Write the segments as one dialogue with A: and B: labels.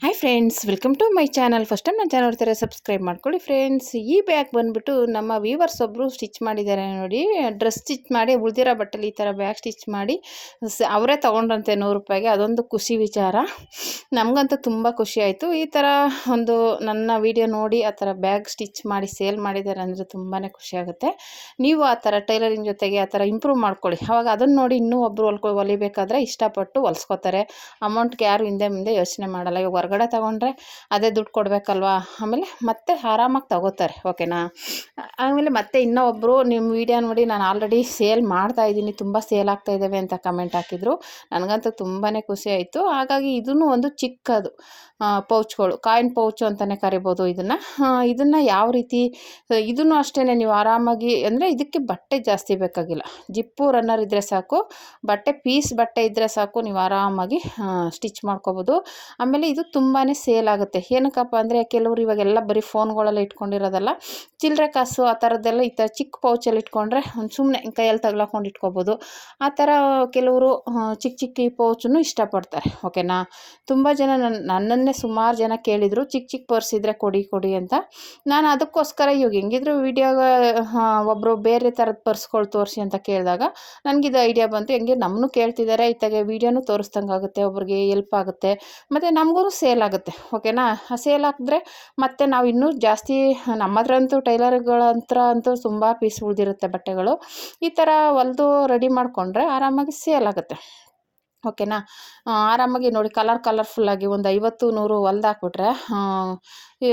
A: Hi friends, welcome to my channel. First time ನನ್ನ channel ನೋಡ್ತಾರೆ, subscribe ಮಾಡ್ಕೊಳ್ಳಿ friends. ಈ ಬ್ಯಾಗ್ ಬಂದುಬಿಟ್ಟು ನಮ್ಮ ವೀವರ್ಸ್ ಒಬ್ಬರು ಸ್ಟಿಚ್ ಮಾಡಿದ್ದಾರೆ ನೋಡಿ. ಡ್ರೆಸ್ ಸ್ಟಿಚ್ ಮಾಡಿ ಉಳಿದಿರೋ ಬಟ್ಟೆಲಿ ಈ ಥರ ಬ್ಯಾಗ್ ಸ್ಟಿಚ್ ಮಾಡಿ ಅವರೇ ತೊಗೊಂಡ್ರಂತೆ 100 ರೂಪಾಯಿಗೆ. ಅದೊಂದು ಖುಷಿ ವಿಚಾರ. ನಮಗಂತೂ ತುಂಬ ಖುಷಿ ಆಯಿತು. ಈ ಥರ ಒಂದು ನನ್ನ ವಿಡಿಯೋ ನೋಡಿ ಆ ಥರ ಬ್ಯಾಗ್ ಸ್ಟಿಚ್ ಮಾಡಿ ಸೇಲ್ ಮಾಡಿದ್ದಾರೆ ಅಂದರೆ ತುಂಬಾ ಖುಷಿಯಾಗುತ್ತೆ. ನೀವು ಆ ಥರ ಟೈಲರಿಂಗ್ ಜೊತೆಗೆ ಆ ಥರ ಇಂಪ್ರೂವ್ ಮಾಡ್ಕೊಳ್ಳಿ. ಆವಾಗ ಅದನ್ನು ನೋಡಿ ಇನ್ನೂ ಒಬ್ಬರು ಹೊಲಿಬೇಕಾದ್ರೆ ಇಷ್ಟಪಟ್ಟು ಹೊಲಿಸ್ಕೋತಾರೆ. ಅಮೌಂಟ್ಗೆ ಯಾರು ಹಿಂದೆ ಮುಂದೆ ಯೋಚನೆ ಮಾಡಲ್ಲ. ಇವಾಗ ಹೊರಗಡೆ ತೊಗೊಂಡ್ರೆ ಅದೇ ದುಡ್ಡು ಕೊಡಬೇಕಲ್ವಾ, ಆಮೇಲೆ ಮತ್ತೆ ಆರಾಮಾಗಿ ತಗೋತಾರೆ. ಓಕೆನಾ. ಆಮೇಲೆ ಮತ್ತೆ ಇನ್ನೂ ಒಬ್ಬರು ನಿಮ್ಮ ವಿಡಿಯೋ ನೋಡಿ ನಾನು ಆಲ್ರೆಡಿ ಸೇಲ್ ಮಾಡ್ತಾಯಿದ್ದೀನಿ, ತುಂಬ ಸೇಲ್ ಆಗ್ತಾಯಿದ್ದಾವೆ ಅಂತ ಕಮೆಂಟ್ ಹಾಕಿದರು. ನನಗಂತೂ ತುಂಬಾ ಖುಷಿ ಆಯಿತು. ಹಾಗಾಗಿ ಇದನ್ನು ಒಂದು ಚಿಕ್ಕದು ಪೌಚ್ಗಳು, ಕಾಯಿನ್ ಪೌಚು ಅಂತಲೇ ಕರಿಬೋದು ಇದನ್ನು ಯಾವ ರೀತಿ, ಇದನ್ನು ಅಷ್ಟೇ ನೀವು ಆರಾಮಾಗಿ, ಅಂದರೆ ಇದಕ್ಕೆ ಬಟ್ಟೆ ಜಾಸ್ತಿ ಬೇಕಾಗಿಲ್ಲ. ಜಿಪ್ಪು ರನ್ನರ್ ಇದ್ದರೆ ಸಾಕು, ಪೀಸ್ ಬಟ್ಟೆ ಇದ್ದರೆ ಸಾಕು, ನೀವು ಆರಾಮಾಗಿ ಸ್ಟಿಚ್ ಮಾಡ್ಕೋಬೋದು. ಆಮೇಲೆ ಇದು ತುಂಬಾ ಸೇಲ್ ಆಗುತ್ತೆ. ಏನಕ್ಕಪ್ಪ ಅಂದರೆ ಕೆಲವರು ಇವಾಗೆಲ್ಲ ಬರೀ ಫೋನ್ಗಳೆಲ್ಲ ಇಟ್ಕೊಂಡಿರೋದಲ್ಲ, ಚಿಲ್ಲರೆ ಕಾಸು ಆ ಥರದ್ದೆಲ್ಲ ಈ ಥರ ಚಿಕ್ಕ ಪೌಚಲ್ಲಿ ಇಟ್ಕೊಂಡ್ರೆ ಒಂದು ಸುಮ್ಮನೆ ಕೈಯಲ್ಲಿ ತಗ್ಲಾಕೊಂಡು ಇಟ್ಕೋಬೋದು. ಆ ಥರ ಕೆಲವರು ಚಿಕ್ಕ ಈ ಪೌಚನ್ನು ಇಷ್ಟಪಡ್ತಾರೆ. ಓಕೆನಾ. ತುಂಬ ಜನ ನನ್ನನ್ನೇ ಸುಮಾರು ಜನ ಕೇಳಿದರು, ಚಿಕ್ಕ ಪರ್ಸ್ ಇದ್ದರೆ ಕೊಡಿ ಅಂತ. ನಾನು ಅದಕ್ಕೋಸ್ಕರ ಇವಾಗ ಹೆಂಗಿದ್ರು ವಿಡಿಯೋಗ ಒಬ್ಬರು ಬೇರೆ ಥರದ ಪರ್ಸ್ಗಳು ತೋರಿಸಿ ಅಂತ ಕೇಳಿದಾಗ ನನಗಿದು ಐಡಿಯಾ ಬಂತು. ಹೆಂಗೆ ನಮ್ಮನ್ನು ಕೇಳ್ತಿದ್ದಾರೆ, ಇತ್ತಾಗೆ ವೀಡಿಯೋನೂ ತೋರಿಸ್ದಂಗೆ ಆಗುತ್ತೆ, ಒಬ್ರಿಗೆ ಹೆಲ್ಪ್ ಆಗುತ್ತೆ, ಮತ್ತು ನಮಗೂ ಸೇಲ್ ಆಗುತ್ತೆ. ಓಕೆನಾ. ಸೇಲ್ ಆಗಿದ್ರೆ ಮತ್ತು ನಾವು ಇನ್ನೂ ಜಾಸ್ತಿ, ನಮ್ಮ ಹತ್ರ ಅಂತೂ ಟೈಲರ್ಗಳ ಹತ್ರ ಅಂತೂ ತುಂಬ ಪೀಸ್ ಉಳಿದಿರುತ್ತೆ ಬಟ್ಟೆಗಳು. ಈ ಥರ ಹೊಲಿದು ರೆಡಿ ಮಾಡಿಕೊಂಡ್ರೆ ಆರಾಮಾಗಿ ಸೇಲ್ ಆಗುತ್ತೆ. ಓಕೆನಾ. ಆರಾಮಾಗಿ ನೋಡಿ ಕಲರ್ಫುಲ್ಲಾಗಿ ಒಂದು 50-100 ಹೊಲ್ದಾಕ್ಬಿಟ್ರೆ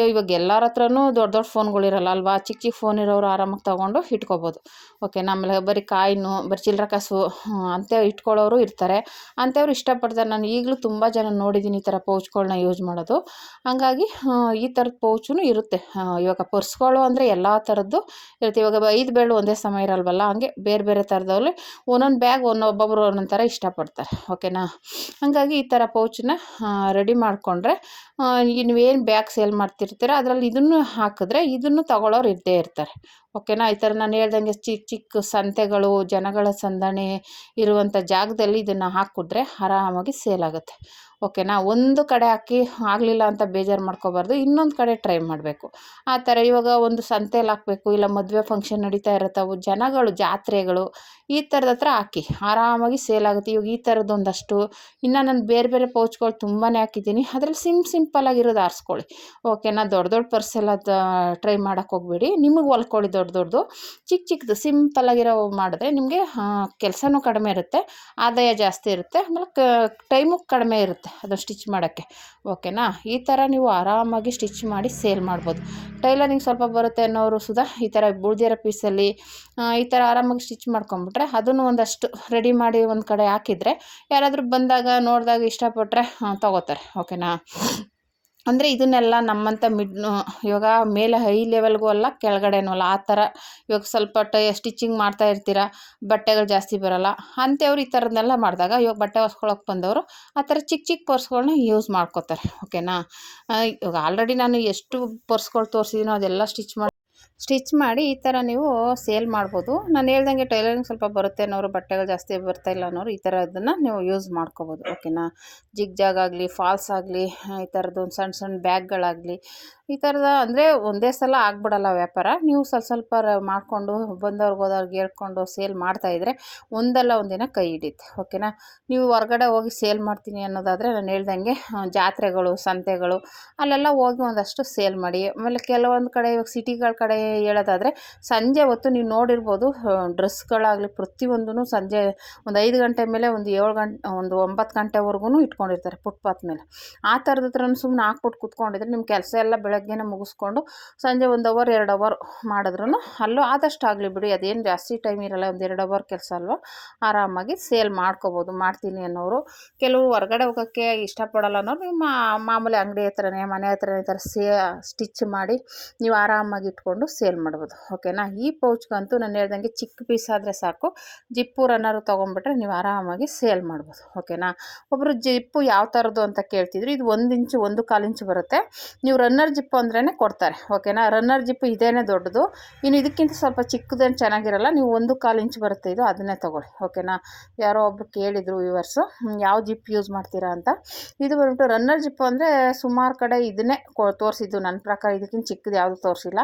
A: ಇವಾಗ ಎಲ್ಲರ ಹತ್ರನೂ ದೊಡ್ಡ ಫೋನ್ಗಳಿರಲ್ಲ ಅಲ್ವಾ. ಚಿಕ್ಕ ಫೋನ್ ಇರೋರು ಆರಾಮಾಗಿ ತೊಗೊಂಡು ಇಟ್ಕೋಬೋದು. ಓಕೆನಾ. ಆಮೇಲೆ ಬರೀ ಕಾಯಿನು, ಬರೀ ಚಿಲ್ಲರೆ ಕಾಸು ಅಂತ ಇಟ್ಕೊಳ್ಳೋರು ಇರ್ತಾರೆ. ಅಂಥವ್ರು ಇಷ್ಟಪಡ್ತಾರೆ. ನಾನು ಈಗಲೂ ತುಂಬ ಜನ ನೋಡಿದ್ದೀನಿ ಈ ಥರ ಪೌಚ್ಗಳನ್ನ ಯೂಸ್ ಮಾಡೋದು. ಹಾಗಾಗಿ ಈ ಥರದ ಪೌಚೂ ಇರುತ್ತೆ. ಇವಾಗ ಪರ್ಸ್ಗಳು ಅಂದರೆ ಎಲ್ಲ ಥರದ್ದು ಇರುತ್ತೆ. ಇವಾಗ 5 ಬೆರಳು ಒಂದೇ ಸಮ ಇರಲ್ವಲ್ಲ, ಹಂಗೆ ಬೇರೆ ಥರದಲ್ಲಿ ಒಂದೊಂದು ಬ್ಯಾಗ್ ಒಬ್ಬೊಬ್ಬರು ಒಂದೊಂದು ಥರ ಇಷ್ಟಪಡ್ತಾರೆ. ಓಕೆನಾ. ಹಾಗಾಗಿ ಈ ಥರ ಪೌಚನ್ನ ರೆಡಿ ಮಾಡಿಕೊಂಡ್ರೆ ನೀವೇನು ಬ್ಯಾಗ್ ಸೇಲ್ ಮಾಡ್ತಿರ್ತೀರ ಅದರಲ್ಲಿ ಇದನ್ನು ಹಾಕಿದ್ರೆ ಇದನ್ನು ತಗೊಳ್ಳೋರು ಇದ್ದೇ ಇರ್ತಾರೆ. ಓಕೆನಾ. ಈ ಥರ ನಾನು ಹೇಳ್ದಂಗೆ ಚಿಕ್ಕ ಸಂತೆಗಳು, ಜನಗಳ ಸಂದಣಿ ಇರುವಂಥ ಜಾಗದಲ್ಲಿ ಇದನ್ನು ಹಾಕಿದ್ರೆ ಆರಾಮಾಗಿ ಸೇಲ್ ಆಗುತ್ತೆ. ಓಕೆನಾ. ಒಂದು ಕಡೆ ಹಾಕಿ ಆಗಲಿಲ್ಲ ಅಂತ ಬೇಜಾರು ಮಾಡ್ಕೋಬಾರ್ದು, ಇನ್ನೊಂದು ಕಡೆ ಟ್ರೈ ಮಾಡಬೇಕು. ಆ ಥರ ಇವಾಗ ಒಂದು ಸಂತೆಯಲ್ಲಿ ಹಾಕಬೇಕು, ಇಲ್ಲ ಮದುವೆ ಫಂಕ್ಷನ್ ನಡೀತಾ ಇರುತ್ತವು, ಜನಗಳು, ಜಾತ್ರೆಗಳು, ಈ ಥರದ ಹತ್ರ ಹಾಕಿ ಆರಾಮಾಗಿ ಸೇಲ್ ಆಗುತ್ತೆ. ಇವಾಗ ಈ ಥರದ್ದು ಒಂದಷ್ಟು, ಇನ್ನು ನಾನು ಬೇರೆ ಪೌಚ್ಗಳು ತುಂಬಾ ಹಾಕಿದ್ದೀನಿ. ಅದರಲ್ಲಿ ಸಿಂಪಲ್ಲಾಗಿರೋದು ಆರಿಸ್ಕೊಳ್ಳಿ. ಓಕೆನಾ. ದೊಡ್ಡ ಪರ್ಸ್ ಎಲ್ಲ ಟ್ರೈ ಮಾಡೋಕ್ಕೆ ಹೋಗಬೇಡಿ. ನಿಮಗೆ ಹೊಲ್ಕೊಳ್ಳಿ ದೊಡ್ಡದು. ಚಿಕ್ಕದು ಸಿಂಪಲ್ಲಾಗಿರೋ ಮಾಡಿದ್ರೆ ನಿಮಗೆ ಕೆಲಸನೂ ಕಡಿಮೆ ಇರುತ್ತೆ, ಆದಾಯ ಜಾಸ್ತಿ ಇರುತ್ತೆ, ಆಮೇಲೆ ಟೈಮು ಕಡಿಮೆ ಇರುತ್ತೆ ಅದು ಸ್ಟಿಚ್ ಮಾಡೋಕ್ಕೆ. ಓಕೆನಾ. ಈ ಥರ ನೀವು ಆರಾಮಾಗಿ ಸ್ಟಿಚ್ ಮಾಡಿ ಸೇಲ್ ಮಾಡ್ಬೋದು. ಟೈಲರಿಂಗ್ ಸ್ವಲ್ಪ ಬರುತ್ತೆ ಅನ್ನೋರು ಸುಧಾ ಈ ಥರ ಉಳ್ದಿರೋ ಪೀಸಲ್ಲಿ ಈ ಥರ ಆರಾಮಾಗಿ ಸ್ಟಿಚ್ ಮಾಡ್ಕೊಂಬಿಟ್ರೆ ಅದನ್ನು ಒಂದಷ್ಟು ರೆಡಿ ಮಾಡಿ ಒಂದು ಕಡೆ ಹಾಕಿದರೆ ಯಾರಾದರೂ ಬಂದಾಗ ನೋಡಿದಾಗ ಇಷ್ಟಪಟ್ಟರೆ ತೊಗೋತಾರೆ. ಓಕೆನಾ. ಅಂದರೆ ಇದನ್ನೆಲ್ಲ ನಮ್ಮಂಥ ಇವಾಗ ಮೇಲೆ ಹೈ ಲೆವೆಲ್ಗೂ ಅಲ್ಲ, ಕೆಳಗಡೆನೂ ಅಲ್ಲ, ಆ ಥರ ಇವಾಗ ಸ್ವಲ್ಪ ಸ್ಟಿಚಿಂಗ್ ಮಾಡ್ತಾ ಇರ್ತೀರ, ಬಟ್ಟೆಗಳು ಜಾಸ್ತಿ ಬರೋಲ್ಲ ಅಂಥವ್ರು ಈ ಥರದ್ದನ್ನೆಲ್ಲ ಮಾಡಿದಾಗ ಇವಾಗ ಬಟ್ಟೆ ಹೊಸ್ಕೊಳಕ್ಕೆ ಬಂದವರು ಆ ಥರ ಚಿಕ್ಕ ಪರ್ಸ್ಗಳನ್ನ ಯೂಸ್ ಮಾಡ್ಕೋತಾರೆ. ಓಕೆನಾ. ಇವಾಗ ಆಲ್ರೆಡಿ ನಾನು ಎಷ್ಟು ಪರ್ಸ್ಗಳು ತೋರಿಸಿದ್ದೀನೋ ಅದೆಲ್ಲ ಸ್ಟಿಚ್ ಮಾಡಿ ಈ ಥರ ನೀವು ಸೇಲ್ ಮಾಡ್ಬೋದು. ನಾನು ಹೇಳ್ದಂಗೆ ಟೈಲರಿಂಗ್ ಸ್ವಲ್ಪ ಬರುತ್ತೆ ಅನ್ನೋರು, ಬಟ್ಟೆಗಳು ಜಾಸ್ತಿ ಬರ್ತಾಯಿಲ್ಲ ಅನ್ನೋರು ಈ ಥರದನ್ನು ನೀವು ಯೂಸ್ ಮಾಡ್ಕೋಬೋದು. ಓಕೆನಾ. ಜಿಗ್-ಜಾಗ್ ಆಗಲಿ, ಫಾಲ್ಸ್ ಆಗಲಿ, ಈ ಥರದ್ದು ಒಂದು ಸಣ್ಣ ಬ್ಯಾಗ್ಗಳಾಗಲಿ, ಈ ಥರದ ಅಂದರೆ ಒಂದೇ ಸಲ ಆಗ್ಬಿಡಲ್ಲ ವ್ಯಾಪಾರ. ನೀವು ಸ್ವಲ್ಪ ಮಾಡಿಕೊಂಡು ಹೋದವ್ರಿಗೆ ಹೇಳ್ಕೊಂಡು ಸೇಲ್ ಮಾಡ್ತಾಯಿದ್ರೆ ಒಂದಲ್ಲ ಒಂದಿನ ಕೈ ಹಿಡಿಯುತ್ತೆ. ಓಕೆನಾ. ನೀವು ಹೊರಗಡೆ ಹೋಗಿ ಸೇಲ್ ಮಾಡ್ತೀನಿ ಅನ್ನೋದಾದರೆ ನಾನು ಹೇಳ್ದಂಗೆ ಜಾತ್ರೆಗಳು, ಸಂತೆಗಳು ಅಲ್ಲೆಲ್ಲ ಹೋಗಿ ಒಂದಷ್ಟು ಸೇಲ್ ಮಾಡಿ. ಆಮೇಲೆ ಕೆಲವೊಂದು ಕಡೆ ಇವಾಗ ಸಿಟಿಗಳ ಕಡೆ ಹೇಳೋದಾದರೆ ಸಂಜೆ ಹೊತ್ತು ನೀವು ನೋಡಿರ್ಬೋದು, ಡ್ರೆಸ್ಗಳಾಗಲಿ ಪ್ರತಿಯೊಂದೂ ಸಂಜೆ ಒಂದು 5 ಗಂಟೆ ಮೇಲೆ ಒಂದು 7 ಗಂಟೆ, ಒಂದು 9 ಗಂಟೆವರೆಗೂ ಇಟ್ಕೊಂಡಿರ್ತಾರೆ ಫುಟ್ಪಾತ್ ಮೇಲೆ. ಆ ಥರದ ಹತ್ರ ಸುಮ್ಮನೆ ಹಾಕ್ಬಿಟ್ಟು ಕೂತ್ಕೊಂಡಿದ್ರೆ ನಿಮ್ಮ ಕೆಲಸ ಎಲ್ಲ ಬೆಳಗ್ಗೆನೇ ಮುಗಿಸ್ಕೊಂಡು ಸಂಜೆ 1 ಅವರ್ 2 ಅವರ್ ಮಾಡಿದ್ರೂ ಅಲ್ಲೂ ಆದಷ್ಟು ಆಗಲಿ ಬಿಡಿ, ಅದೇನು ಜಾಸ್ತಿ ಟೈಮ್ ಇರೋಲ್ಲ, ಒಂದು 2 ಅವರ್ ಕೆಲಸ ಅಲ್ವಾ, ಆರಾಮಾಗಿ ಸೇಲ್ ಮಾಡ್ಕೋಬೋದು. ಮಾಡ್ತೀನಿ ಅನ್ನೋರು, ಕೆಲವರು ಹೊರಗಡೆ ಹೋಗೋಕ್ಕೆ ಇಷ್ಟಪಡಲ್ಲ ಅನ್ನೋರು ನೀವು ಮಾಮೂಲಿ ಅಂಗಡಿ ಹತ್ರನೇ, ಮನೆ ಹತ್ರನೇ ಈ ಥರ ಸ್ಟಿಚ್ ಮಾಡಿ ನೀವು ಆರಾಮಾಗಿ ಇಟ್ಕೊಂಡು ಸೇಲ್ ಮಾಡ್ಬೋದು. ಓಕೆನಾ. ಈ ಪೌಚ್ಗಂತೂ ನಾನು ಹೇಳ್ದಂಗೆ ಚಿಕ್ಕ ಪೀಸ್ ಆದರೆ ಸಾಕು, ಜಿಪ್ಪು ರನ್ನರು ತೊಗೊಂಡ್ಬಿಟ್ರೆ ನೀವು ಆರಾಮಾಗಿ ಸೇಲ್ ಮಾಡ್ಬೋದು. ಓಕೆನಾ. ಒಬ್ಬರು ಜಿಪ್ಪು ಯಾವ ಥರದ್ದು ಅಂತ ಕೇಳ್ತಿದ್ರು. ಇದು 1 ಇಂಚು 1/4 ಇಂಚು ಬರುತ್ತೆ. ನೀವು ರನ್ನರ್ ಜಿಪ್ ಜಿಪ್ ಅಂದ್ರೇ ಕೊಡ್ತಾರೆ, ಓಕೆನಾ. ರನ್ನರ್ ಜಿಪ್ ಇದೇನೇ ದೊಡ್ಡದು, ಇನ್ನು ಇದಕ್ಕಿಂತ ಸ್ವಲ್ಪ ಚಿಕ್ಕದೇನು ಚೆನ್ನಾಗಿರಲ್ಲ. ನೀವು 1/4 ಇಂಚ್ ಬರುತ್ತೆ ಇದು, ಅದನ್ನೇ ತೊಗೊಳ್ಳಿ, ಓಕೆನಾ. ಯಾರೋ ಒಬ್ರು ಕೇಳಿದರು ವ್ಯೂವರ್ಸು ಯಾವ ಜಿಪ್ ಯೂಸ್ ಮಾಡ್ತೀರಾ ಅಂತ. ಇದು ಬಂದ್ಬಿಟ್ಟು ರನ್ನರ್ ಜಿಪ್ಪು ಅಂದರೆ ಸುಮಾರು ಕಡೆ ಇದನ್ನೇ ತೋರಿಸಿದ್ದು, ನನ್ನ ಪ್ರಕಾರ ಇದಕ್ಕಿಂತ ಚಿಕ್ಕದು ಯಾವುದು ತೋರಿಸಿಲ್ಲ.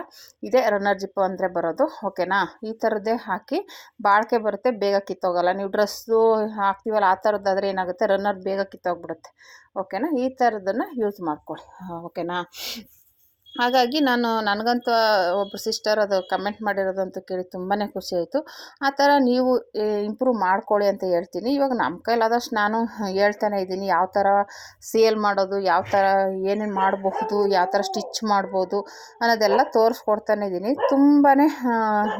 A: ಇದೇ ರನ್ನರ್ ಜಿಪ್ಪು ಅಂದರೆ ಬರೋದು, ಓಕೆನಾ. ಈ ಥರದ್ದೇ ಹಾಕಿ ಬಾಳಿಕೆ ಬರುತ್ತೆ, ಬೇಗ ಕಿತ್ತೋಗಲ್ಲ. ನೀವು ಡ್ರೆಸ್ಸು ಹಾಕ್ತೀವಲ್ಲ ಆ ಥರದ್ದಾದರೆ ಏನಾಗುತ್ತೆ, ರನ್ನರ್ ಬೇಗ ಕಿತ್ತೋಗ್ಬಿಡುತ್ತೆ, ಓಕೆನಾ. ಈ ಥರದನ್ನು ಯೂಸ್ ಮಾಡ್ಕೊಳ್ಳಿ, ಓಕೆನಾ. ಹಾಗಾಗಿ ನನಗಂತೂ ಒಬ್ಬರು ಸಿಸ್ಟರ್ ಅದು ಕಮೆಂಟ್ ಮಾಡಿರೋದಂತೂ ಕೇಳಿ ತುಂಬಾ ಖುಷಿ ಆಯಿತು. ಆ ಥರ ನೀವು ಇಂಪ್ರೂವ್ ಮಾಡ್ಕೊಳ್ಳಿ ಅಂತ ಹೇಳ್ತೀನಿ. ಇವಾಗ ನಮ್ಮ ಕೈಲಾದಷ್ಟು ನಾನು ಹೇಳ್ತಾನೆ ಇದ್ದೀನಿ, ಯಾವ ಥರ ಸೇಲ್ ಮಾಡೋದು, ಯಾವ ಥರ ಏನೇನು ಮಾಡಬಹುದು, ಯಾವ ಥರ ಸ್ಟಿಚ್ ಮಾಡ್ಬೋದು ಅನ್ನೋದೆಲ್ಲ ತೋರಿಸ್ಕೊಡ್ತಾನೆ ಇದ್ದೀನಿ. ತುಂಬಾ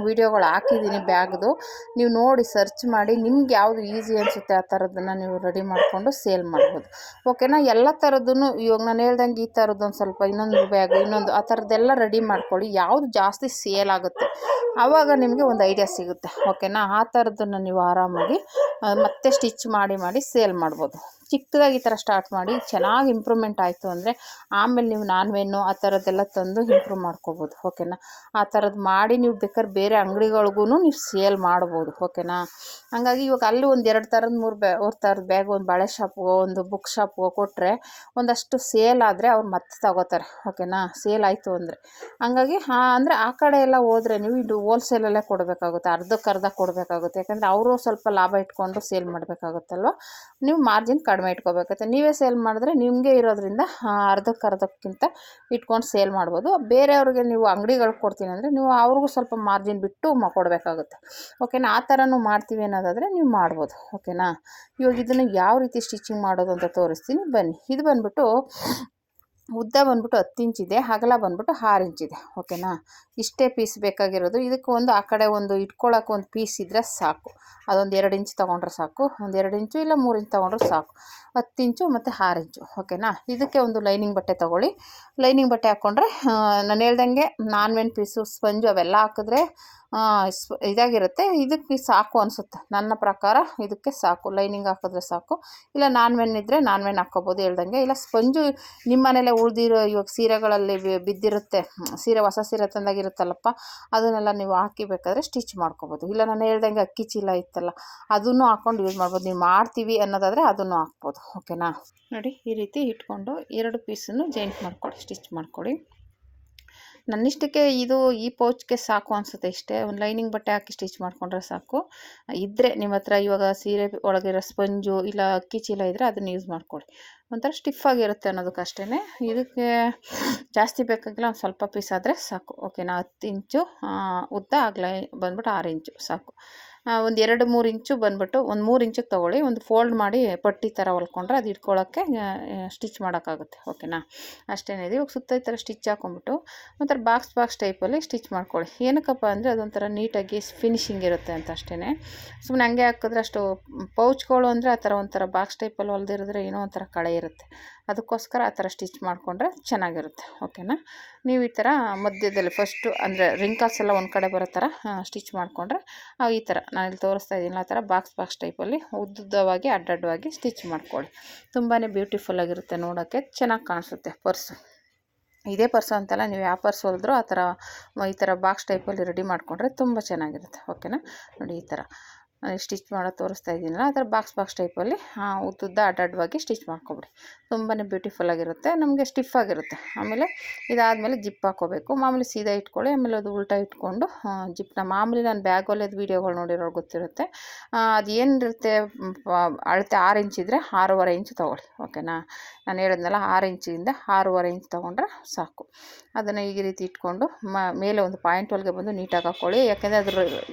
A: ವೀಡಿಯೋಗಳು ಹಾಕಿದ್ದೀನಿ ಬ್ಯಾಗ್ದು, ನೀವು ನೋಡಿ ಸರ್ಚ್ ಮಾಡಿ ನಿಮ್ಗೆ ಯಾವುದು ಈಸಿ ಅನಿಸುತ್ತೆ ಆ ಥರದ್ದನ್ನು ನೀವು ರೆಡಿ ಮಾಡಿಕೊಂಡು ಸೇಲ್ ಮಾಡ್ಬೋದು, ಓಕೆನಾ. ಎಲ್ಲ ಥರದ್ದೂ ಇವಾಗ ನಾನು ಹೇಳ್ದಂಗೆ ಈ ಥರದ್ದೊಂದು ಸ್ವಲ್ಪ ಇನ್ನೊಂದು ಬ್ಯಾಗ್ ಆ ಥರದ್ದೆಲ್ಲ ರೆಡಿ ಮಾಡ್ಕೊಳ್ಳಿ. ಯಾವುದು ಜಾಸ್ತಿ ಸೇಲ್ ಆಗುತ್ತೆ ಆವಾಗ ನಿಮಗೆ ಒಂದು ಐಡಿಯಾ ಸಿಗುತ್ತೆ, ಓಕೆನಾ. ಆ ಥರದ್ದನ್ನು ನೀವು ಆರಾಮಾಗಿ ಮತ್ತೆ ಸ್ಟಿಚ್ ಮಾಡಿ ಸೇಲ್ ಮಾಡ್ಬೋದು. ಚಿಕ್ಕದಾಗಿ ಈ ಥರ ಸ್ಟಾರ್ಟ್ ಮಾಡಿ ಚೆನ್ನಾಗಿ ಇಂಪ್ರೂವ್ಮೆಂಟ್ ಆಯಿತು ಅಂದರೆ ಆಮೇಲೆ ನೀವು ನಾನ್ವೆನ್ನು ಆ ಥರದ್ದೆಲ್ಲ ತಂದು ಇಂಪ್ರೂವ್ ಮಾಡ್ಕೋಬೋದು, ಓಕೆನಾ. ಆ ಥರದ್ದು ಮಾಡಿ ನೀವು ಬೇಕಾದ್ರೆ ಬೇರೆ ಅಂಗಡಿಗಳಿಗೂ ನೀವು ಸೇಲ್ ಮಾಡ್ಬೋದು, ಓಕೆನಾ. ಹಾಗಾಗಿ ಇವಾಗ ಅಲ್ಲಿ ಒಂದು 2 ಥರದ 3 ಥರದ ಬ್ಯಾಗ್ ಒಂದು ಬಳೆ ಶಾಪ್ಗೋ ಒಂದು ಬುಕ್ ಶಾಪ್ಗೋ ಕೊಟ್ಟರೆ ಒಂದಷ್ಟು ಸೇಲ್ ಆದರೆ ಅವ್ರು ಮತ್ತೆ ತಗೋತಾರೆ, ಓಕೆನಾ. ಸೇಲ್ ಆಯಿತು ಅಂದರೆ ಹಂಗಾಗಿ ಅಂದರೆ ಆ ಕಡೆ ಎಲ್ಲ ಹೋದರೆ ನೀವು ಇದು ಹೋಲ್ಸೇಲಲ್ಲೇ ಕೊಡಬೇಕಾಗುತ್ತೆ, ಅರ್ಧಕ್ಕರ್ಧ ಕೊಡಬೇಕಾಗುತ್ತೆ. ಯಾಕಂದರೆ ಅವರು ಸ್ವಲ್ಪ ಲಾಭ ಇಟ್ಕೊಂಡು ಸೇಲ್ ಮಾಡಬೇಕಾಗುತ್ತಲ್ವ, ನೀವು ಮಾರ್ಜಿನ್ ಕಡಿಮೆ ಇಟ್ಕೋಬೇಕಾಗುತ್ತೆ. ನೀವೇ ಸೇಲ್ ಮಾಡಿದ್ರೆ ನಿಮಗೆ ಇರೋದ್ರಿಂದ ಅರ್ಧಕ್ಕಿಂತ ಇಟ್ಕೊಂಡು ಸೇಲ್ ಮಾಡ್ಬೋದು. ಬೇರೆಯವ್ರಿಗೆ ನೀವು ಅಂಗಡಿಗಳಿಗೆ ಕೊಡ್ತೀನಿ ಅಂದರೆ ನೀವು ಅವ್ರಿಗೂ ಸ್ವಲ್ಪ ಮಾರ್ಜಿನ್ ಬಿಟ್ಟು ಕೊಡಬೇಕಾಗುತ್ತೆ, ಓಕೆನಾ. ಆ ಥರನೂ ಮಾಡ್ತೀವಿ ಅನ್ನೋದಾದರೆ ನೀವು ಮಾಡ್ಬೋದು, ಓಕೆನಾ. ಇವಾಗ ಇದನ್ನು ಯಾವ ರೀತಿ ಸ್ಟಿಚಿಂಗ್ ಮಾಡೋದು ಅಂತ ತೋರಿಸ್ತೀನಿ ಬನ್ನಿ. ಇದು ಬಂದ್ಬಿಟ್ಟು ಉದ್ದ ಬಂದ್ಬಿಟ್ಟು 10 ಇಂಚಿದೆ, ಅಗಲ ಬಂದ್ಬಿಟ್ಟು 6 ಇಂಚಿದೆ, ಓಕೆನಾ. ಇಷ್ಟೇ ಪೀಸ್ ಬೇಕಾಗಿರೋದು. ಇದಕ್ಕೆ ಒಂದು ಆ ಕಡೆ ಒಂದು ಇಟ್ಕೊಳ್ಳೋಕೆ ಒಂದು ಪೀಸ್ ಇದ್ದರೆ ಸಾಕು, ಅದೊಂದು 2 ಇಂಚ್ ತೊಗೊಂಡ್ರೆ ಸಾಕು, ಒಂದು 2 ಇಂಚು ಇಲ್ಲ 3 ಇಂಚ್ ತೊಗೊಂಡ್ರೆ ಸಾಕು. 10 ಇಂಚು ಮತ್ತು 6 ಇಂಚು, ಓಕೆನಾ. ಇದಕ್ಕೆ ಒಂದು ಲೈನಿಂಗ್ ಬಟ್ಟೆ ತೊಗೊಳ್ಳಿ. ಲೈನಿಂಗ್ ಬಟ್ಟೆ ಹಾಕ್ಕೊಂಡ್ರೆ ನಾನು ಹೇಳ್ದಂಗೆ ನಾನ್ವೆನ್ ಪೀಸು ಸ್ಪಂಜು ಅವೆಲ್ಲ ಹಾಕಿದ್ರೆ ಇದಾಗಿರುತ್ತೆ. ಇದಕ್ಕೆ ಸಾಕು ಅನಿಸುತ್ತೆ ನನ್ನ ಪ್ರಕಾರ, ಇದಕ್ಕೆ ಸಾಕು, ಲೈನಿಂಗ್ ಹಾಕಿದ್ರೆ ಸಾಕು. ಇಲ್ಲ ನಾನ್ವೆನ್ ಇದ್ದರೆ ನಾನ್ವೆನ್ ಹಾಕ್ಕೋಬೋದು ಹೇಳ್ದಂಗೆ. ಇಲ್ಲ ಸ್ಪಂಜು ನಿಮ್ಮ ಮನೇಲೆ ಉಳಿದಿರೋ ಇವಾಗ ಸೀರೆಗಳಲ್ಲಿ ಬಿದ್ದಿರುತ್ತೆ, ಹೊಸ ಸೀರೆ ತಂದಾಗಿರುತ್ತಲ್ಲಪ್ಪ, ಅದನ್ನೆಲ್ಲ ನೀವು ಹಾಕಿ ಬೇಕಾದರೆ ಸ್ಟಿಚ್ ಮಾಡ್ಕೋಬೋದು. ಇಲ್ಲ ನಾನು ಹೇಳ್ದಂಗೆ ಅಕ್ಕಿ ಚೀಲ ಇತ್ತಲ್ಲ ಅದನ್ನು ಹಾಕ್ಕೊಂಡು ಯೂಸ್ ಮಾಡ್ಬೋದು. ನೀವು ಮಾಡ್ತೀವಿ ಅನ್ನೋದಾದರೆ ಅದನ್ನು ಹಾಕ್ಬೋದು, ಓಕೆನಾ. ನೋಡಿ ಈ ರೀತಿ ಇಟ್ಕೊಂಡು 2 ಪೀಸನ್ನು ಜಾಯಿಂಟ್ ಮಾಡ್ಕೊಳ್ಳಿ, ಸ್ಟಿಚ್ ಮಾಡ್ಕೊಳ್ಳಿ. ನನ್ನಿಷ್ಟಕ್ಕೆ ಈ ಪೌಚ್ಗೆ ಸಾಕು ಅನಿಸುತ್ತೆ. ಇಷ್ಟೇ ಒಂದು ಲೈನಿಂಗ್ ಬಟ್ಟೆ ಹಾಕಿ ಸ್ಟಿಚ್ ಮಾಡಿಕೊಂಡ್ರೆ ಸಾಕು. ಇದ್ದರೆ ನಿಮ್ಮ ಹತ್ರ ಇವಾಗ ಸೀರೆ ಒಳಗಿರೋ ಸ್ಪಂಜು ಇಲ್ಲ ಅಕ್ಕಿ ಚೀಲ ಇದ್ದರೆ ಅದನ್ನು ಯೂಸ್ ಮಾಡ್ಕೊಳ್ಳಿ, ಒಂಥರ ಸ್ಟಿಫಾಗಿರುತ್ತೆ ಅನ್ನೋದಕ್ಕಷ್ಟೇ. ಇದಕ್ಕೆ ಜಾಸ್ತಿ ಬೇಕಾಗಿಲ್ಲ, ಒಂದು ಸ್ವಲ್ಪ ಪೀಸ್ ಆದರೆ ಸಾಕು, ಓಕೆನಾ. 10 ಇಂಚು ಉದ್ದ, ಅಗಲ ಬಂದ್ಬಿಟ್ಟು 6 ಇಂಚು ಸಾಕು. ಒಂದು 2-3 ಇಂಚು ಬಂದ್ಬಿಟ್ಟು ಒಂದು 3 ಇಂಚಿಗೆ ತೊಗೊಳ್ಳಿ. ಒಂದು ಫೋಲ್ಡ್ ಮಾಡಿ ಪಟ್ಟಿ ಥರ ಹೊಲ್ಕೊಂಡ್ರೆ ಅದು ಇಟ್ಕೊಳ್ಳೋಕ್ಕೆ ಸ್ಟಿಚ್ ಮಾಡೋಕ್ಕಾಗುತ್ತೆ, ಓಕೆನಾ. ಅಷ್ಟೇ ಇದೆ. ಇವಾಗ ಸುತ್ತ ಈ ಥರ ಸ್ಟಿಚ್ ಹಾಕ್ಕೊಂಬಿಟ್ಟು ಒಂಥರ ಬಾಕ್ಸ್ ಟೈಪಲ್ಲಿ ಸ್ಟಿಚ್ ಮಾಡ್ಕೊಳ್ಳಿ. ಏನಕ್ಕಪ್ಪ ಅಂದರೆ ಅದೊಂಥರ ನೀಟಾಗಿ ಫಿನಿಶಿಂಗ್ ಇರುತ್ತೆ ಅಂತ ಅಷ್ಟೇ. ಸುಮ್ಮನೆ ಹಂಗೆ ಹಾಕಿದ್ರೆ ಅಷ್ಟು ಪೌಚ್ಗಳು ಅಂದರೆ ಆ ಥರ ಒಂಥರ ಬಾಕ್ಸ್ ಟೈಪಲ್ಲಿ ಹೊಲ್ದಿರಿದ್ರೆ ಏನೋ ಒಂಥರ ಕಳೆ ಇರುತ್ತೆ, ಅದಕ್ಕೋಸ್ಕರ ಆ ಥರ ಸ್ಟಿಚ್ ಮಾಡಿಕೊಂಡ್ರೆ ಚೆನ್ನಾಗಿರುತ್ತೆ, ಓಕೆನಾ. ನೀವು ಈ ಥರ ಮಧ್ಯದಲ್ಲಿ ಫಸ್ಟು ಅಂದರೆ ರಿಂಕಲ್ಸ್ ಎಲ್ಲ ಒಂದು ಕಡೆ ಬರೋ ಥರ ಸ್ಟಿಚ್ ಮಾಡಿಕೊಂಡ್ರೆ ಈ ಥರ ನಾನು ಇಲ್ಲಿ ತೋರಿಸ್ತಾ ಇದ್ದೀನಿ ಆ ಥರ ಬಾಕ್ಸ್ ಟೈಪಲ್ಲಿ ಉದ್ದವಾಗಿ ಅಡ್ಡಡ್ಡವಾಗಿ ಸ್ಟಿಚ್ ಮಾಡ್ಕೊಳ್ಳಿ. ತುಂಬಾ ಬ್ಯೂಟಿಫುಲ್ಲಾಗಿರುತ್ತೆ, ನೋಡೋಕ್ಕೆ ಚೆನ್ನಾಗಿ ಕಾಣಿಸುತ್ತೆ ಪರ್ಸು. ಇದೇ ಪರ್ಸು ಅಂತಲ್ಲ, ನೀವು ಯಾವ ಪರ್ಸ್ ಹೊಲಿದ್ರೂ ಆ ಥರ ಈ ಥರ ಬಾಕ್ಸ್ ಟೈಪಲ್ಲಿ ರೆಡಿ ಮಾಡಿಕೊಂಡ್ರೆ ತುಂಬ ಚೆನ್ನಾಗಿರುತ್ತೆ, ಓಕೆನಾ. ನೋಡಿ ಈ ಥರ ಸ್ಟಿಚ್ ಮಾಡೋದು ತೋರಿಸ್ತಾ ಇದ್ದೀನಲ್ಲ, ಆ ಥರ ಬಾಕ್ಸ್ ಟೈಪಲ್ಲಿ ಉದ್ದುದ್ದ ಅಡ್ಡಡ್ಡವಾಗಿ ಸ್ಟಿಚ್ ಮಾಡ್ಕೊಬಿಡಿ. ತುಂಬಾ ಬ್ಯೂಟಿಫುಲ್ಲಾಗಿರುತ್ತೆ, ನಮಗೆ ಸ್ಟಿಫಾಗಿರುತ್ತೆ. ಆಮೇಲೆ ಇದಾದಮೇಲೆ ಜಿಪ್ ಹಾಕ್ಕೋಬೇಕು. ಮಾಮೂಲಿ ಸೀದಾ ಇಟ್ಕೊಳ್ಳಿ, ಆಮೇಲೆ ಅದು ಉಲ್ಟಾ ಇಟ್ಕೊಂಡು ಜಿಪ್ನ ಮಾಮೂಲಿ ನಾನು ಬ್ಯಾಗ್ ಹೊಲಿಯೋದು ವೀಡಿಯೋಗಳು ನೋಡಿರೋರು ಗೊತ್ತಿರುತ್ತೆ. ಅದು ಏನಿರುತ್ತೆ ಅಳತೆ 6 ಇಂಚ್ ಇದ್ದರೆ 6.5 ಇಂಚ್ ತೊಗೊಳ್ಳಿ, ಓಕೆನಾ. ನಾನು ಹೇಳಿದ್ನಲ್ಲ 6 ಇಂಚಿಂದ 6.5 ಇಂಚ್ ತೊಗೊಂಡ್ರೆ ಸಾಕು. ಅದನ್ನು ಈ ರೀತಿ ಇಟ್ಕೊಂಡು ಮೇಲೆ ಒಂದು ಪಾಯಿಂಟ್ ಒಳಗೆ ಬಂದು ನೀಟಾಗಿ ಹಾಕ್ಕೊಳ್ಳಿ. ಯಾಕೆಂದರೆ ಅದ್ರ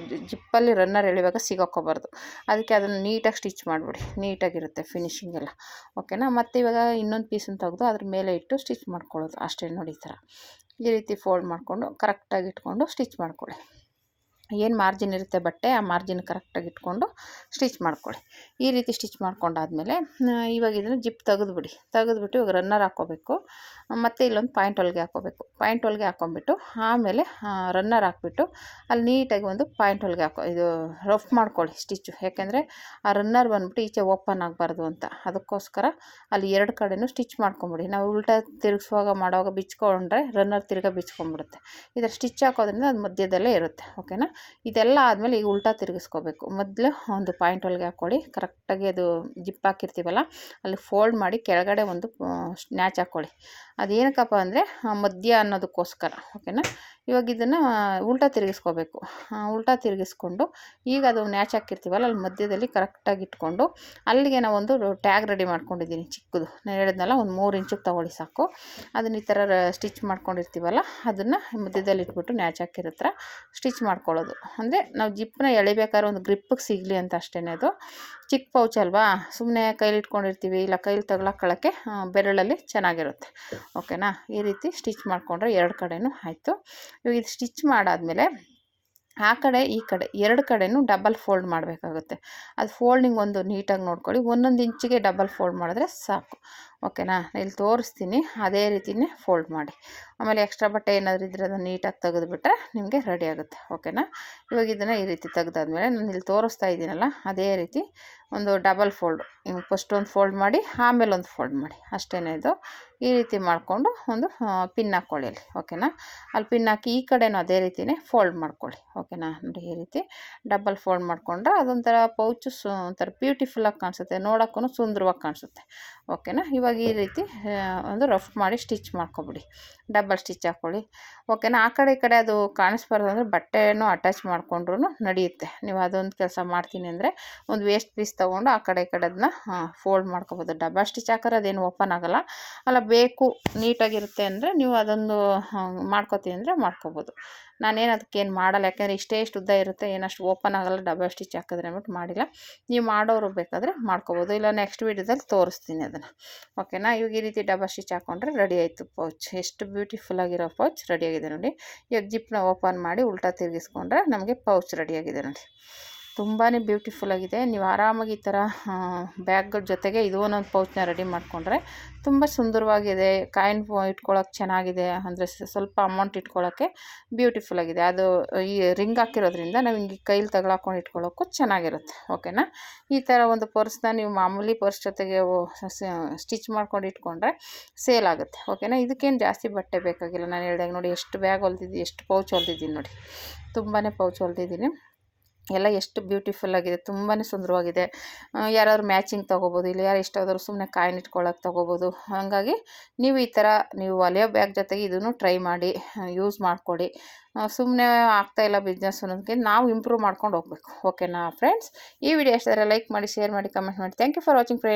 A: ಜಿಪ್ಪಲ್ಲಿ ರನ್ನರ್ ಎಳಿವಾಗ ಸಿಗೋಕ್ಕೋಬಾರ್ದು, ಅದಕ್ಕೆ ಅದನ್ನು ನೀಟಾಗಿ ಸ್ಟಿಚ್ ಮಾಡಿಬಿಡಿ, ನೀಟಾಗಿರುತ್ತೆ ಫಿನಿಶಿಂಗ್ ಎಲ್ಲ, ಓಕೆನಾ. ಮತ್ತು ಇವಾಗ ಇನ್ನೊಂದು ಪೀಸನ್ನು ತೆಗೆದು ಅದ್ರ ಮೇಲೆ ಇಟ್ಟು ಸ್ಟಿಚ್ ಮಾಡ್ಕೊಳ್ಳೋದು ಅಷ್ಟೇ. ನೋಡಿ ಈ ಥರ ಈ ರೀತಿ ಫೋಲ್ಡ್ ಮಾಡಿಕೊಂಡು ಕರೆಕ್ಟಾಗಿ ಇಟ್ಕೊಂಡು ಸ್ಟಿಚ್ ಮಾಡ್ಕೊಳ್ಳಿ. ಏನು ಮಾರ್ಜಿನ್ ಇರುತ್ತೆ ಬಟ್ಟೆ ಆ ಮಾರ್ಜಿನ್ ಕರೆಕ್ಟಾಗಿ ಇಟ್ಕೊಂಡು ಸ್ಟಿಚ್ ಮಾಡ್ಕೊಳ್ಳಿ. ಈ ರೀತಿ ಸ್ಟಿಚ್ ಮಾಡ್ಕೊಂಡಾದಮೇಲೆ ಇವಾಗ ಇದನ್ನು ಜಿಪ್ ತೆಗೆದುಬಿಟ್ಟು ಇವಾಗ ರನ್ನರ್ ಹಾಕ್ಕೋಬೇಕು. ಮತ್ತು ಇಲ್ಲೊಂದು ಪಾಯಿಂಟ್ ಹೊಲಿಗೆ ಹಾಕ್ಕೋಬೇಕು. ಪಾಯಿಂಟ್ ಹೊಲಿಗೆ ಹಾಕ್ಕೊಂಬಿಟ್ಟು ಆಮೇಲೆ ರನ್ನರ್ ಹಾಕ್ಬಿಟ್ಟು ಅಲ್ಲಿ ನೀಟಾಗಿ ಒಂದು ಪಾಯಿಂಟ್ ಹೊಲಿಗೆ ಇದು ರಫ್ ಮಾಡ್ಕೊಳ್ಳಿ ಸ್ಟಿಚ್ಚು. ಯಾಕೆಂದರೆ ಆ ರನ್ನರ್ ಬಂದ್ಬಿಟ್ಟು ಈಚೆ ಓಪನ್ ಆಗಬಾರ್ದು ಅಂತ, ಅದಕ್ಕೋಸ್ಕರ ಅಲ್ಲಿ ಎರಡು ಕಡೆಯೂ ಸ್ಟಿಚ್ ಮಾಡ್ಕೊಂಬಿಡಿ. ನಾವು ಉಲ್ಟಾ ತಿರುಗಿಸುವಾಗ ಮಾಡುವಾಗ ಬಿಚ್ಕೊಂಡ್ರೆ ರನ್ನರ್ ತಿರ್ಗಾ ಬಿಚ್ಕೊಂಡ್ಬಿಡುತ್ತೆ. ಇದರ ಸ್ಟಿಚ್ ಹಾಕೋದ್ರಿಂದ ಅದು ಮಧ್ಯದಲ್ಲೇ ಇರುತ್ತೆ. ಓಕೆನಾ. ಇದೆಲ್ಲ ಆದಮೇಲೆ ಈಗ ಉಲ್ಟಾ ತಿರುಗಿಸ್ಕೋಬೇಕು. ಮೊದಲು ಒಂದು ಪಾಯಿಂಟ್ ಹೊಲಿಗೆ ಹಾಕ್ಕೊಳ್ಳಿ. ಕರೆಕ್ಟಾಗಿ ಅದು ಜಿಪ್ ಹಾಕಿರ್ತೀವಲ್ಲ ಅಲ್ಲಿ ಫೋಲ್ಡ್ ಮಾಡಿ ಕೆಳಗಡೆ ಒಂದು ನ್ಯಾಚ್ ಹಾಕ್ಕೊಳ್ಳಿ. ಅದೇನಕ್ಕಪ್ಪ ಅಂದರೆ ಮಧ್ಯ ಅನ್ನೋದಕ್ಕೋಸ್ಕರ. ಓಕೆನಾ. ಇವಾಗ ಇದನ್ನು ಉಲ್ಟಾ ತಿರುಗಿಸ್ಕೋಬೇಕು. ಉಲ್ಟಾ ತಿರುಗಿಸ್ಕೊಂಡು ಈಗ ಅದು ನ್ಯಾಚ್ ಹಾಕಿರ್ತೀವಲ್ಲ ಅಲ್ಲಿ ಮಧ್ಯದಲ್ಲಿ ಕರೆಕ್ಟಾಗಿ ಇಟ್ಕೊಂಡು ಅಲ್ಲಿಗೆ ನಾವು ಒಂದು ಟ್ಯಾಗ್ ರೆಡಿ ಮಾಡ್ಕೊಂಡಿದ್ದೀನಿ ಚಿಕ್ಕದು. ನಾನು ಹೇಳಿದ್ನಲ್ಲ ಒಂದು 3 ಇಂಚಿಗೆ ತೊಗೊಳ್ಳಿ ಸಾಕು. ಅದನ್ನ ಈ ಥರ ಸ್ಟಿಚ್ ಮಾಡ್ಕೊಂಡಿರ್ತೀವಲ್ಲ ಅದನ್ನು ಮಧ್ಯದಲ್ಲಿ ಇಟ್ಬಿಟ್ಟು ನ್ಯಾಚ್ ಹಾಕಿರೋ ಥರ ಸ್ಟಿಚ್ ಮಾಡ್ಕೊಳ್ಳೋದು. ಅಂದರೆ ನಾವು ಜಿಪ್ಪನ್ನ ಎಳಿಬೇಕಾದ್ರೆ ಒಂದು ಗ್ರಿಪ್ಪಿಗೆ ಸಿಗಲಿ ಅಂತ ಅಷ್ಟೇ. ಅದು ಚಿಕ್ಕ ಪೌಚ್ ಅಲ್ವಾ, ಸುಮ್ಮನೆ ಕೈಲಿ ಇಟ್ಕೊಂಡಿರ್ತೀವಿ, ಇಲ್ಲ ಕೈಲಿ ತಗೊಳಕ್ಕೆ ಬೆರಳಲ್ಲಿ ಚೆನ್ನಾಗಿರುತ್ತೆ. ಓಕೆನಾ. ಈ ರೀತಿ ಸ್ಟಿಚ್ ಮಾಡಿಕೊಂಡ್ರೆ ಎರಡು ಕಡೆಯೂ ಆಯಿತು. ಇವಾಗ ಇದು ಸ್ಟಿಚ್ ಮಾಡಾದಮೇಲೆ ಆ ಕಡೆ ಈ ಕಡೆ ಎರಡು ಕಡೆಯೂ ಡಬಲ್ ಫೋಲ್ಡ್ ಮಾಡಬೇಕಾಗುತ್ತೆ. ಅದು ಫೋಲ್ಡಿಂಗ್ ಒಂದು ನೀಟಾಗಿ ನೋಡ್ಕೊಳ್ಳಿ. 1 ಇಂಚಿಗೆ ಡಬಲ್ ಫೋಲ್ಡ್ ಮಾಡಿದ್ರೆ ಸಾಕು. ಓಕೆನಾ. ಇಲ್ಲಿ ತೋರಿಸ್ತೀನಿ, ಅದೇ ರೀತಿಯೇ ಫೋಲ್ಡ್ ಮಾಡಿ. ಆಮೇಲೆ ಎಕ್ಸ್ಟ್ರಾ ಬಟ್ಟೆ ಏನಾದರೂ ಇದ್ದರೆ ಅದನ್ನು ನೀಟಾಗಿ ತೆಗೆದುಬಿಟ್ರೆ ನಿಮಗೆ ರೆಡಿ ಆಗುತ್ತೆ. ಓಕೆನಾ. ಇವಾಗ ಇದನ್ನು ಈ ರೀತಿ ತೆಗೆದಾದ್ಮೇಲೆ ನಾನು ಇಲ್ಲಿ ತೋರಿಸ್ತಾ ಇದ್ದೀನಲ್ಲ ಅದೇ ರೀತಿ ಒಂದು ಡಬಲ್ ಫೋಲ್ಡ್, ಫಸ್ಟ್ ಒಂದು ಫೋಲ್ಡ್ ಮಾಡಿ ಆಮೇಲೆ ಒಂದು ಫೋಲ್ಡ್ ಮಾಡಿ ಅಷ್ಟೇ. ಇದು ಈ ರೀತಿ ಮಾಡಿಕೊಂಡು ಒಂದು ಪಿನ್ ಹಾಕ್ಕೊಳ್ಳಿ ಅಲ್ಲಿ. ಓಕೆನಾ. ಅಲ್ಲಿ ಪಿನ್ ಹಾಕಿ ಈ ಕಡೆನೂ ಅದೇ ರೀತಿಯೇ ಫೋಲ್ಡ್ ಮಾಡ್ಕೊಳ್ಳಿ. ಓಕೆನಾ. ನೋಡಿ ಈ ರೀತಿ ಡಬಲ್ ಫೋಲ್ಡ್ ಮಾಡಿಕೊಂಡ್ರೆ ಅದೊಂಥರ ಪೌಚು ಒಂಥರ ಬ್ಯೂಟಿಫುಲ್ಲಾಗಿ ಕಾಣಿಸುತ್ತೆ, ನೋಡೋಕ್ಕೂ ಸುಂದರವಾಗಿ ಕಾಣಿಸುತ್ತೆ. ಓಕೆನಾ. ಇವಾಗ ಈ ರೀತಿ ಒಂದು ರಫ್ ಮಾಡಿ ಸ್ಟಿಚ್ ಮಾಡ್ಕೊಬಿಡಿ. ಡಬಲ್ ಸ್ಟಿಚ್ ಹಾಕ್ಕೊಳ್ಳಿ. ಓಕೆನಾ. ಆ ಕಡೆ ಈ ಕಡೆ ಅದು ಕಾಣಿಸ್ಬಾರ್ದು ಅಂದರೆ ಬಟ್ಟೆನೂ ಅಟ್ಯಾಚ್ ಮಾಡಿಕೊಂಡ್ರೂ ನಡೆಯುತ್ತೆ. ನೀವು ಅದೊಂದು ಕೆಲಸ ಮಾಡ್ತೀನಿ ಅಂದರೆ ಒಂದು ವೇಸ್ಟ್ ಪೀಸ್ ತೊಗೊಂಡು ಆ ಕಡೆ ಈ ಕಡೆ ಅದನ್ನ ಫೋಲ್ಡ್ ಮಾಡ್ಕೊಬೋದು. ಡಬಲ್ ಸ್ಟಿಚ್ ಹಾಕಿದ್ರೆ ಅದೇನು ಓಪನ್ ಆಗೋಲ್ಲ ಅಲ್ಲ, ಬೇಕು ನೀಟಾಗಿರುತ್ತೆ ಅಂದರೆ ನೀವು ಅದೊಂದು ಮಾಡ್ಕೊತೀನಿ ಅಂದರೆ ಮಾಡ್ಕೊಬೋದು. ನಾನೇನು ಅದಕ್ಕೇನು ಮಾಡಲ್ಲ, ಯಾಕೆಂದರೆ ಇಷ್ಟೇ ಉದ್ದ ಇರುತ್ತೆ, ಏನಷ್ಟು ಓಪನ್ ಆಗೋಲ್ಲ ಡಬಲ್ ಸ್ಟಿಚ್ ಹಾಕಿದ್ರೆ ಅಂದ್ಬಿಟ್ಟು ಮಾಡಿಲ್ಲ. ನೀವು ಮಾಡೋರು ಬೇಕಾದರೆ ಮಾಡ್ಕೊಬೋದು, ಇಲ್ಲ ನೆಕ್ಸ್ಟ್ ವೀಡಿಯೋದಲ್ಲಿ ತೋರಿಸ್ತೀನಿ ಅದನ್ನು. ಓಕೆನಾ. ಇವಾಗ ಈ ರೀತಿ ಡಬಲ್ ಸ್ಟಿಚ್ ಹಾಕ್ಕೊಂಡ್ರೆ ರೆಡಿ ಆಯಿತು ಪೌಚ್. ಎಷ್ಟು ಬ್ಯೂಟಿಫುಲ್ಲಾಗಿರೋ ಪೌಚ್ ರೆಡಿಯಾಗಿದೆ ನೋಡಿ. ಇವಾಗ ಜಿಪ್ನ ಓಪನ್ ಮಾಡಿ ಉಲ್ಟಾ ತಿರುಗಿಸ್ಕೊಂಡ್ರೆ ನಮಗೆ ಪೌಚ್ ರೆಡಿಯಾಗಿದೆ ನೋಡಿ. ತುಂಬಾ ಬ್ಯೂಟಿಫುಲ್ಲಾಗಿದೆ. ನೀವು ಆರಾಮಾಗಿ ಈ ಥರ ಬ್ಯಾಗ್ಗಳ ಜೊತೆಗೆ ಇದು ಒಂದೊಂದು ಪೌಚ್ನ ರೆಡಿ ಮಾಡಿಕೊಂಡ್ರೆ ತುಂಬ ಸುಂದರವಾಗಿದೆ. ಕಾಯಿನ್ ಇಟ್ಕೊಳ್ಳೋಕೆ ಚೆನ್ನಾಗಿದೆ, ಅಂದರೆ ಸ್ವಲ್ಪ ಅಮೌಂಟ್ ಇಟ್ಕೊಳ್ಳೋಕ್ಕೆ ಬ್ಯೂಟಿಫುಲ್ಲಾಗಿದೆ. ಅದು ಈ ರಿಂಗ್ ಹಾಕಿರೋದ್ರಿಂದ ನಾವು ಹಿಂಗೆ ಕೈಲಿ ತಗೊಳಕೊಂಡು ಇಟ್ಕೊಳ್ಳೋಕ್ಕೂ ಚೆನ್ನಾಗಿರುತ್ತೆ. ಓಕೆನಾ. ಈ ಥರ ಒಂದು ಪರ್ಸ್ನ ನೀವು ಮಾಮೂಲಿ ಪರ್ಸ್ ಜೊತೆಗೆ ಸ್ಟಿಚ್ ಮಾಡ್ಕೊಂಡು ಇಟ್ಕೊಂಡ್ರೆ ಸೇಲ್ ಆಗುತ್ತೆ. ಓಕೆನಾ. ಇದಕ್ಕೇನು ಜಾಸ್ತಿ ಬಟ್ಟೆ ಬೇಕಾಗಿಲ್ಲ. ನಾನು ಹೇಳಿದಾಗ ನೋಡಿ ಎಷ್ಟು ಬ್ಯಾಗ್ ಹೊಲ್ದಿದ್ದೀನಿ, ಎಷ್ಟು ಪೌಚ್ ಹೊಲ್ದಿದ್ದೀನಿ ನೋಡಿ. ತುಂಬಾ ಪೌಚ್ ಹೊಲ್ದಿದ್ದೀನಿ. ಎಲ್ಲ ಎಷ್ಟು ಬ್ಯೂಟಿಫುಲ್ಲಾಗಿದೆ, ತುಂಬಾ ಸುಂದರವಾಗಿದೆ. ಯಾರಾದ್ರು ಮ್ಯಾಚಿಂಗ್ ತೊಗೋಬೋದು, ಇಲ್ಲ ಯಾರು ಇಷ್ಟಾದರೂ ಸುಮ್ಮನೆ ಕಾಯಿನ್ ಇಟ್ಕೊಳ್ಳೋಕೆ ತೊಗೋಬೋದು. ಹಾಗಾಗಿ ನೀವು ಈ ಥರ ನೀವು ಹೊಲಿಯೋ ಬ್ಯಾಗ್ ಜೊತೆಗೆ ಇದನ್ನು ಟ್ರೈ ಮಾಡಿ ಯೂಸ್ ಮಾಡಿಕೊಡಿ. ಸುಮ್ಮನೆ ಆಗ್ತಾಯಿಲ್ಲ ಬಿಸ್ನೆಸ್ ಅನ್ನೋದಕ್ಕೆ ನಾವು ಇಂಪ್ರೂವ್ ಮಾಡ್ಕೊಂಡು ಹೋಗಬೇಕು. ಓಕೆನಾ ಫ್ರೆಂಡ್ಸ್. ಈ ವಿಡಿಯೋ ಇಷ್ಟ ಆದರೆ ಲೈಕ್ ಮಾಡಿ, ಶೇರ್ ಮಾಡಿ, ಕಮೆಂಟ್ ಮಾಡಿ. Thank you for watching friends.